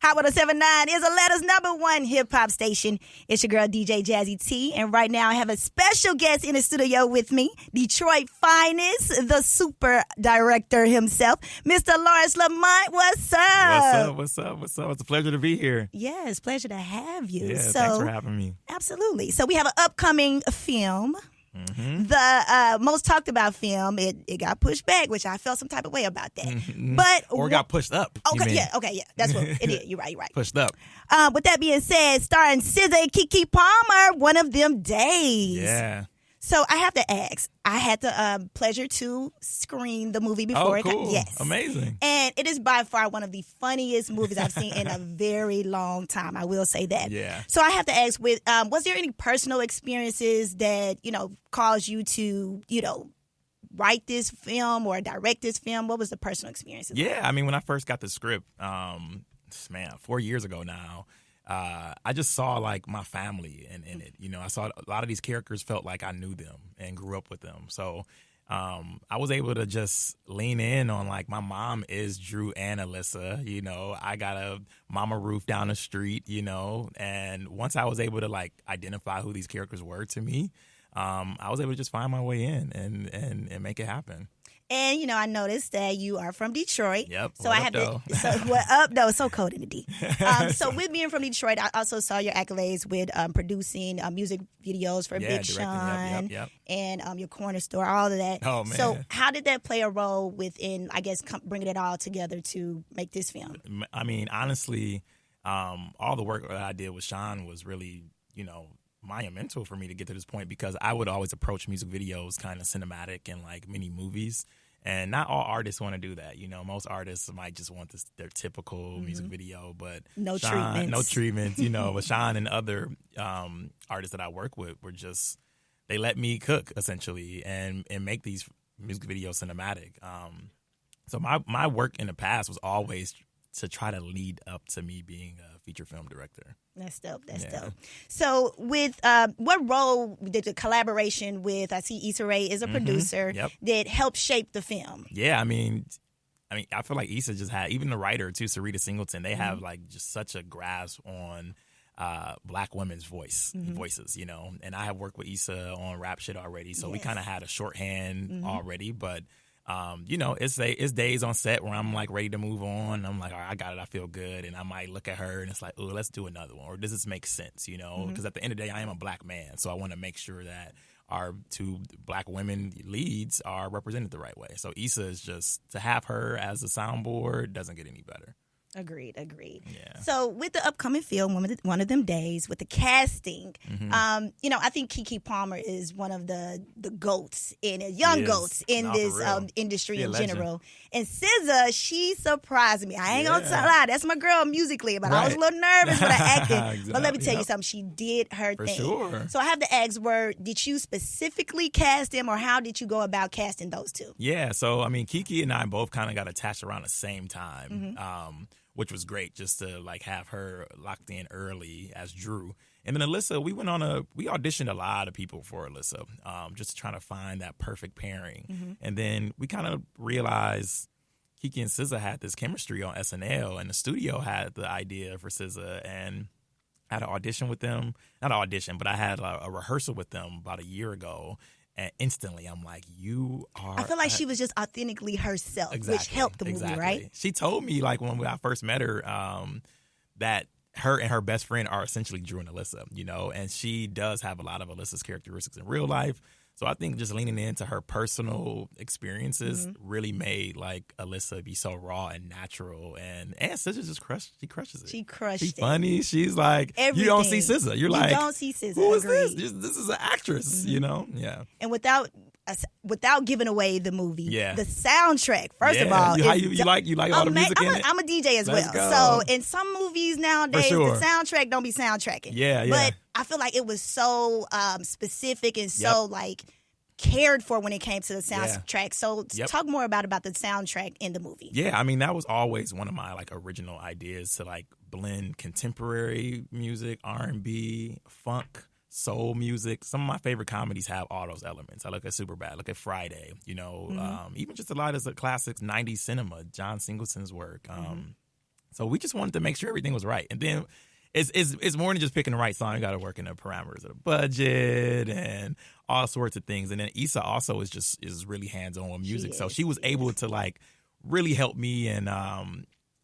Hot 107.9 is Atlanta's #1 hip-hop station. It's your girl, DJ Jazzy T. And right now I have a special guest in the studio with me, Detroit finest, the super director himself, Mr. Lawrence Lamont. What's up? What's up? It's a pleasure to be here. Yes, pleasure to have you. Yeah, thanks for having me. Absolutely. So we have an upcoming film. Mm-hmm. The most talked about film, it got pushed back, which I felt some type of way about that. Mm-hmm. But or got pushed up. Okay, yeah, that's what it did. You're right. Pushed up. With that being said, starring SZA and KEKE Palmer, One of Them Days. Yeah. So I have to ask. I had the pleasure to screen the movie before. Oh, cool. Yes. Amazing. And it is by far one of the funniest movies I've seen in a very long time. I will say that. Yeah. So I have to ask, was there any personal experiences that, caused you to, write this film or direct this film? What was the personal experience? Yeah. I mean, when I first got the script, 4 years ago now, I just saw like my family in it. I saw a lot of these characters felt like I knew them and grew up with them. So I was able to just lean in on like my mom is Drew and Alyssa. I got a Mama Ruth down the street. And once I was able to like identify who these characters were to me, I was able to just find my way in and make it happen. And, I noticed that you are from Detroit. Yep. So I have to. So what up, though? It's so cold in the D. So with being from Detroit, I also saw your accolades with producing music videos for Big Sean and your corner store, all of that. Oh, man. So how did that play a role within, I guess, bringing it all together to make this film? I mean, honestly, all the work that I did with Sean was really, monumental for me to get to this point because I would always approach music videos kind of cinematic and like mini movies. And not all artists want to do that. Most artists might just want their typical music video, but no treatments. But Sean and other artists that I work with were just, they let me cook essentially and make these music videos cinematic. So my work in the past was always to try to lead up to me being a feature film director. That's dope. Dope. So with what role did the collaboration with, I see Issa Rae is a producer, that helped shape the film? Yeah, I mean, I feel like Issa just had, even the writer too, Sarita Singleton, they have like just such a grasp on Black women's voices, and I have worked with Issa on rap shit already, so we kind of had a shorthand already, but it's days on set where I'm like ready to move on. I'm like, all right, I got it. I feel good. And I might look at her and it's like, oh, let's do another one. Or does this make sense? Because at the end of the day, I am a Black man. So I want to make sure that our two Black women leads are represented the right way. So Issa is just, to have her as a soundboard doesn't get any better. Agreed. Yeah. So with the upcoming film, One of Them Days, with the casting, I think KEKE Palmer is one of the goats goats in this industry in general. And SZA, she surprised me. I ain't gonna lie, that's my girl musically, but I was a little nervous with her acting. Exactly. But let me tell you something, she did her thing. Sure. So I have to ask, did you specifically cast them, or how did you go about casting those two? Yeah, so I mean, KEKE and I both kind of got attached around the same time. Which was great, just to like have her locked in early as Drew. And then Alyssa, we auditioned a lot of people for Alyssa, just trying to find that perfect pairing. And then we kind of realized KEKE and SZA had this chemistry on SNL, and the studio had the idea for SZA, and I had an audition with them. Not an audition, but I had a rehearsal with them about a year ago. And instantly, I'm like, you are... I feel like she was just authentically herself, which helped the movie, right? She told me, like, when I first met her, that her and her best friend are essentially Drew and Alyssa, and she does have a lot of Alyssa's characteristics in real life. So I think just leaning into her personal experiences really made like Alyssa be so raw and natural, and SZA just crushes it. She crushed it. She's funny. She's like, everything. You don't see SZA. You don't see SZA. Who is this? This is an actress, Yeah. And without giving away the movie, the soundtrack, first of all, you like all the music in it? I'm a DJ as Let's well. go. So in some movies nowadays, the soundtrack don't be soundtracking. Yeah. But I feel like it was so specific and so like cared for when it came to the soundtrack. So talk more about the soundtrack in the movie. Yeah, I mean, that was always one of my like original ideas, to like blend contemporary music, R&B, funk, soul music. Some of my favorite comedies have all those elements. I look at Superbad, look at Friday, even just a lot of the classics, 90s cinema, John Singleton's work. So we just wanted to make sure everything was right. And then it's more than just picking the right song. You got to work in the parameters of the budget and all sorts of things. And then Issa also is really hands-on with music. So she was able to like really help me and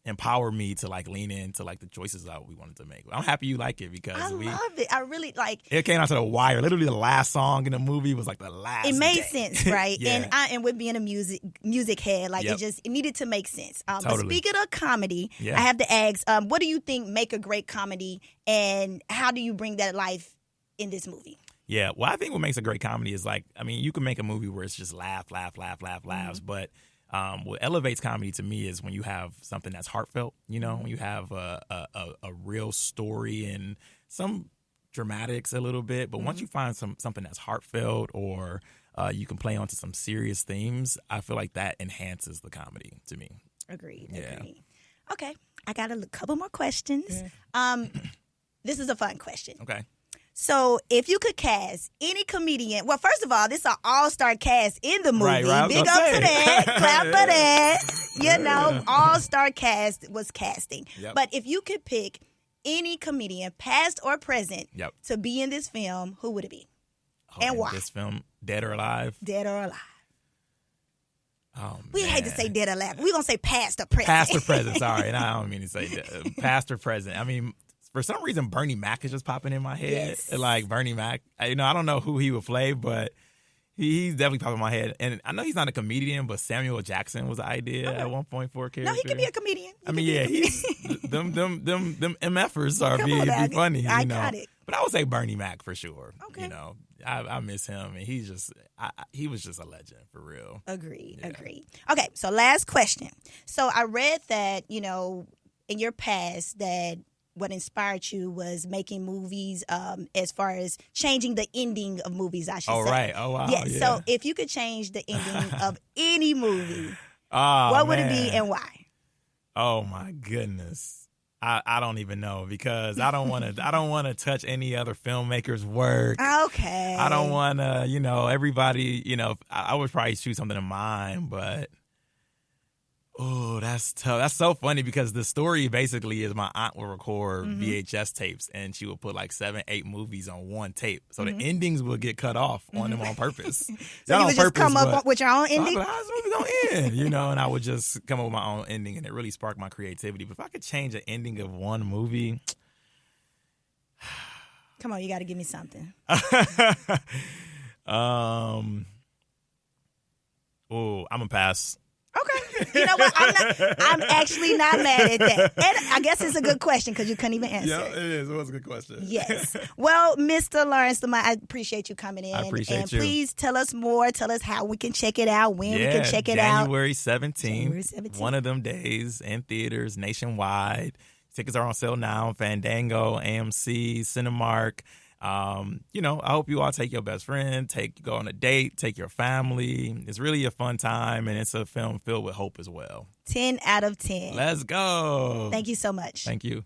empower me to like lean into like the choices that we wanted to make. I'm happy you like it because I love it. I really like it. Came out to the wire. Literally the last song in the movie was like the last. It made day. sense, right? Yeah. And with being a music head, like it needed to make sense. Totally. But speaking of comedy, I have to ask, what do you think make a great comedy, and how do you bring that life in this movie? Yeah, well, I think what makes a great comedy is like, I mean, you can make a movie where it's just laughs, but what elevates comedy to me is when you have something that's heartfelt, you know, when you have a real story and some dramatics a little bit. But once you find something that's heartfelt or you can play onto some serious themes, I feel like that enhances the comedy to me. Agreed. Yeah. Agreed. Okay, I got a couple more questions. This is a fun question. Okay. So, if you could cast any comedian, well, first of all, this is an all-star cast in the movie. Right, Big up to that. Clap for that. You know, all-star cast was casting. Yep. But if you could pick any comedian, past or present, to be in this film, who would it be? And why? This film, Dead or Alive? Dead or Alive. Oh, we hate to say dead or alive. We're going to say past or present. Past or present, sorry. No, I don't mean to say past or present. I mean, for some reason, Bernie Mac is just popping in my head. Yes. Like, Bernie Mac, I don't know who he would play, but he's definitely popping in my head. And I know he's not a comedian, but Samuel Jackson was the idea at one point for a character. No, he could be a comedian. He's them MFers are be funny, Iconic. you know. But I would say Bernie Mac for sure. Okay. You know, I miss him, and he was just a legend for real. Agreed. Okay, so last question. So I read that, you know, in your past that what inspired you was making movies as far as changing the ending of movies, I should say. Oh, right. Oh, wow. Yeah. Yeah. So if you could change the ending of any movie, what would it be and why? Oh, my goodness. I don't even know because I don't want to touch any other filmmaker's work. Okay. I don't want to, you know, everybody, you know, I would probably choose something of mine, but oh, that's tough. That's so funny because the story basically is my aunt would record VHS tapes and she would put like 7-8 movies on one tape. So the endings would get cut off on them on purpose. So you would just come up with your own ending? Like, how's this movie going to end? You know, and I would just come up with my own ending and it really sparked my creativity. But if I could change the ending of one movie. Come on, you got to give me something. I'm going to pass. Okay. You know what? I'm actually not mad at that. And I guess it's a good question because you couldn't even answer. Yeah, it is. It was a good question. Yes. Well, Mr. Lawrence Lamont, I appreciate you coming in. I appreciate you. And please tell us more. Tell us how we can check it out, when we can check it out. January 17th. One of them days in theaters nationwide. Tickets are on sale now. Fandango, AMC, Cinemark. You know, I hope you all take your best friend, go on a date, take your family. It's really a fun time, and it's a film filled with hope as well. 10 out of 10. Let's go. Thank you so much. Thank you.